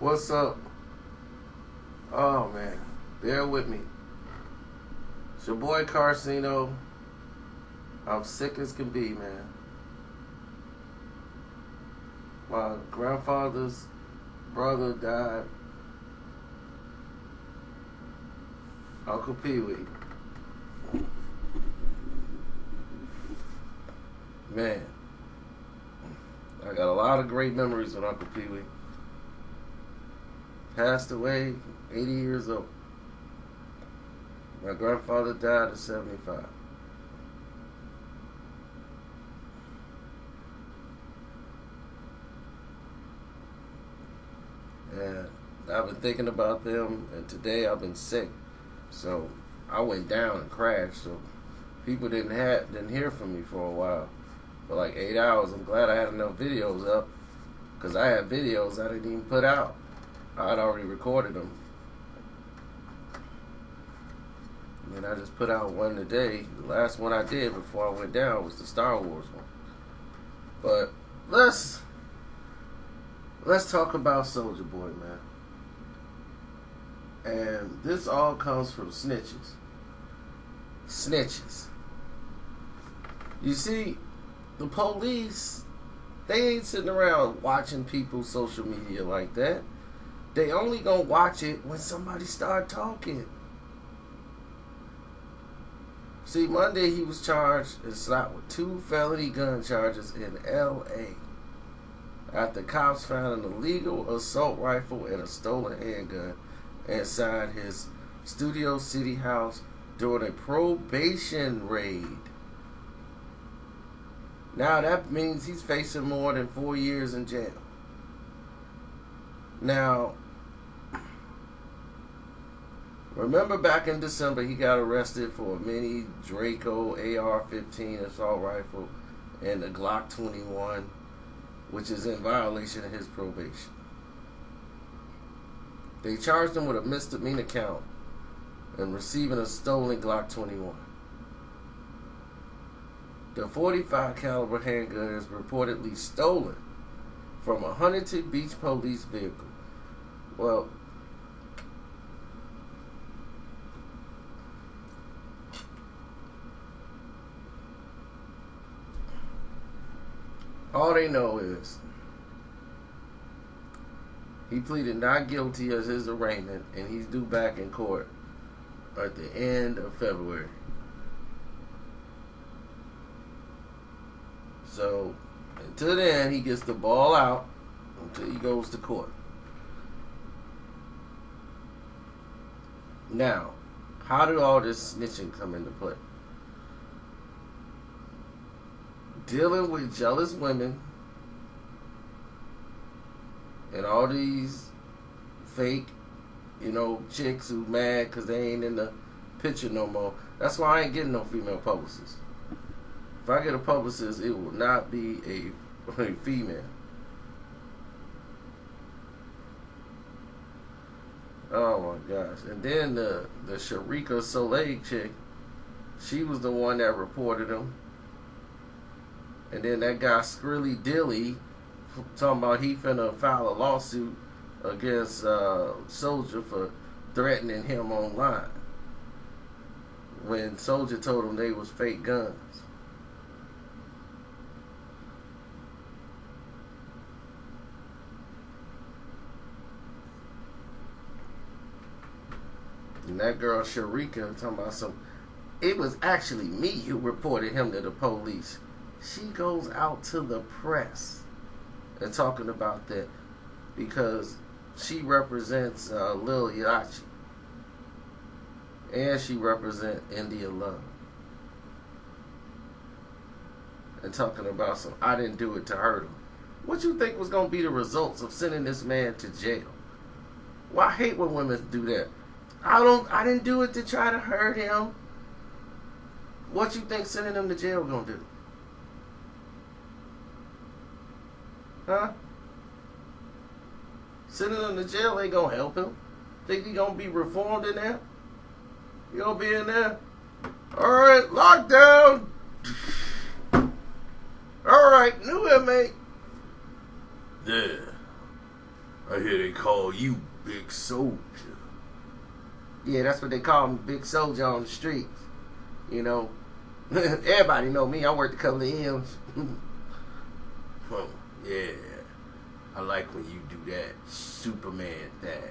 What's up? Oh man, bear with me. It's your boy Carcino. I'm sick as can be, man. My grandfather's brother died. Uncle Pee Wee. Man, I got a lot of great memories with Uncle Pee Wee. Passed away, 80 years old. My grandfather died at 75. And I've been thinking about them, and today I've been sick. So I went down and crashed. So people didn't hear from me for a while. For like 8 hours. I'm glad I had enough videos up, because I had videos I didn't even put out. I'd already recorded them. And I just put out one today. The last one I did before I went down was the Star Wars one. But let's talk about Soulja Boy, man. And this all comes from snitches. Snitches. You see, the police, they ain't sitting around watching people's social media like that. They only gonna watch it when somebody start talking. See, Monday he was charged and slapped with 2 felony gun charges in L.A. after cops found an illegal assault rifle and a stolen handgun inside his Studio City house during a probation raid. Now that means he's facing more than 4 years in jail. Now, remember back in December he got arrested for a mini Draco AR-15 assault rifle and a Glock 21, which is in violation of his probation. They charged him with a misdemeanor count and receiving a stolen Glock 21. The 45 caliber handgun is reportedly stolen from a Huntington Beach police vehicle. Well, all they know is he pleaded not guilty as his arraignment, and he's due back in court at the end of February. So, until then, he gets the ball out until he goes to court. Now, how did all this snitching come into play? Dealing with jealous women and all these fake, chicks who mad because they ain't in the picture no more. That's why I ain't getting no female publicists. If I get a publicist, it will not be a female. Oh my gosh. And then the Sharika Soleil chick, she was the one that reported him. And then that guy Skrilly Dilly talking about he finna file a lawsuit against Soulja for threatening him online when Soulja told him they was fake guns. And that girl Sharika talking about it was actually me who reported him to the police. She goes out to the press and talking about that because she represents Lil Yachty. And she represents India Love. And talking about I didn't do it to hurt him. What you think was going to be the results of sending this man to jail? Well, I hate when women do that. I didn't do it to try to hurt him. What you think sending him to jail gonna do? Huh? Sending him to jail ain't gonna help him. Think he gonna be reformed in there? You gonna be in there? Alright, lockdown. Alright, new inmate. Yeah. I hear they call you Big Soulja. Yeah, that's what they call me, Big Soulja on the streets. You know, everybody know me. I worked a couple of M's. Oh, yeah. I like when you do that Superman thing.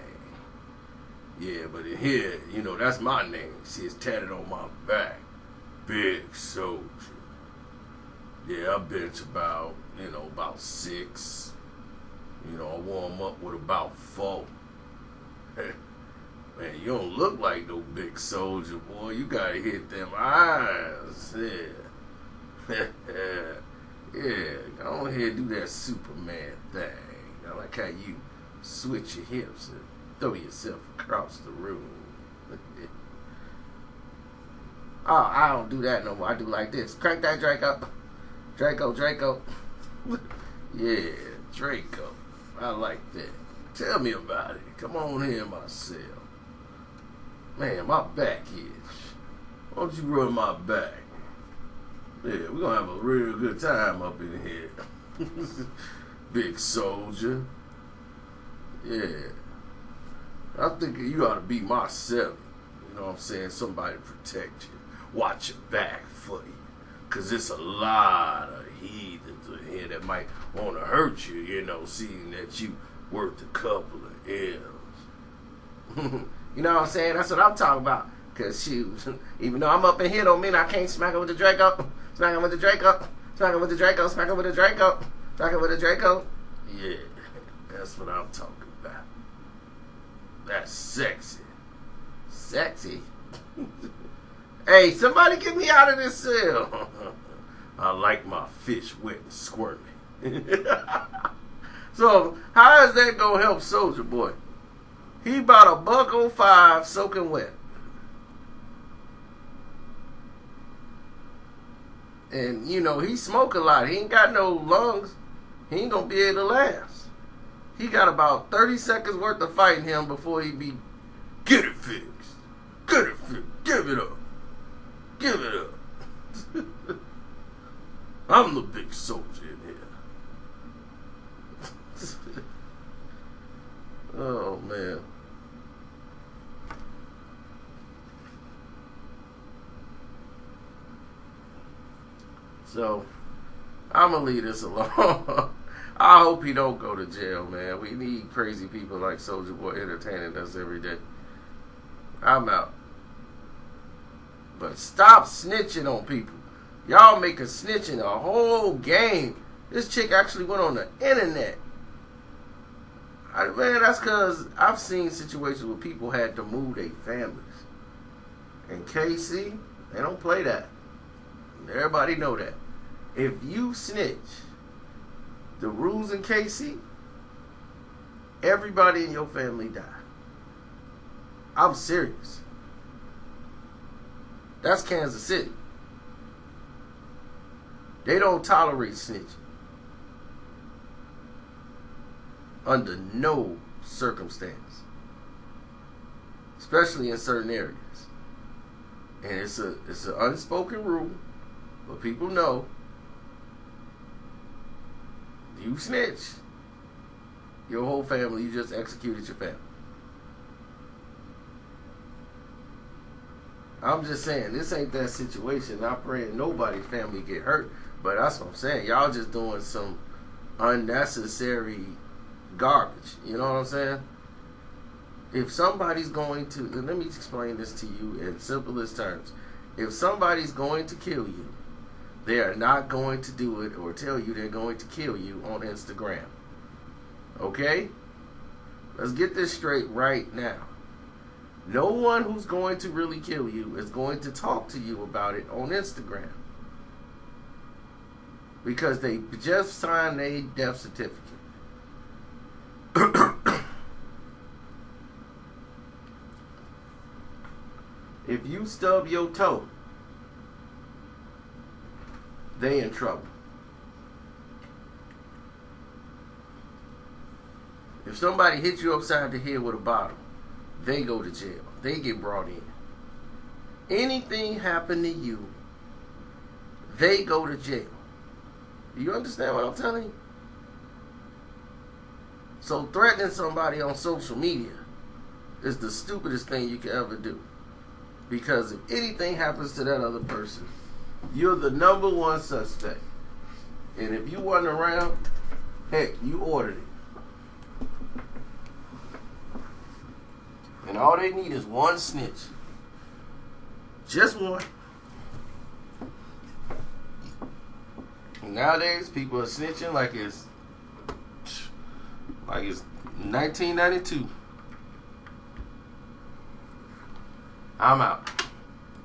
Yeah, but in here, you know, that's my name. See, it's tatted on my back. Big Soulja. Yeah, I bench about, about 6. I warm up with about 4. Man, you don't look like no Big Soulja, boy. You gotta hit them eyes. Yeah. Yeah, go on ahead and do that Superman thing. I like how you switch your hips and throw yourself across the room. Oh, I don't do that no more. I do like this. Crank that Draco. Draco. Yeah, Draco. I like that. Tell me about it. Come on here, myself. Man, my back itch. Why don't you rub my back? Yeah, we're gonna have a real good time up in here. Big Soulja. Yeah. I'm thinking you ought to be my celly. You know what I'm saying? Somebody protect you. Watch your back for you. Because it's a lot of heathens in here that might want to hurt you, seeing that you worth a couple of L's. You know what I'm saying? That's what I'm talking about. Because, shoot, even though I'm up in here, don't mean I can't smack him with the Draco. Smack him with the Draco. Smack him with the Draco. Smack him with the Draco. Smack him with the Draco. Yeah, that's what I'm talking about. That's sexy. Sexy? Hey, somebody get me out of this cell. I like my fish wet and squirmy. So, how is that going to help Soulja Boy? He about $105 soaking wet. And, he smoke a lot. He ain't got no lungs. He ain't going to be able to last. He got about 30 seconds worth of fighting him before he be, get it fixed. Get it fixed. Give it up. Give it up. I'm the Big Soulja in here. Oh, man. So, I'm going to leave this alone. I hope he don't go to jail, man. We need crazy people like Soulja Boy entertaining us every day. I'm out. But stop snitching on people. Y'all making snitching a whole game. This chick actually went on the internet. Man, that's because I've seen situations where people had to move their families. In KC, they don't play that. Everybody know that. If you snitch, the rules in KC, everybody in your family die. I'm serious. That's Kansas City. They don't tolerate snitching. Under no circumstance. Especially in certain areas. And it's an unspoken rule, but people know you snitch, your whole family, you just executed your family. I'm just saying, this ain't that situation. Not praying nobody's family get hurt, but that's what I'm saying. Y'all just doing some unnecessary garbage. You know what I'm saying? If somebody's going to, let me explain this to you in simplest terms. If somebody's going to kill you, they are not going to do it or tell you they're going to kill you on Instagram. Okay? Let's get this straight right now. No one who's going to really kill you is going to talk to you about it on Instagram. Because they just signed a death certificate. If you stub your toe, they in trouble. If somebody hits you upside the head with a bottle, they go to jail. They get brought in. Anything happen to you, they go to jail. Do you understand what I'm telling you? So threatening somebody on social media is the stupidest thing you can ever do. Because if anything happens to that other person, you're the number one suspect. And if you wasn't around, heck, you ordered it. And all they need is one snitch. Just one. Nowadays, people are snitching like it's 1992. I'm out.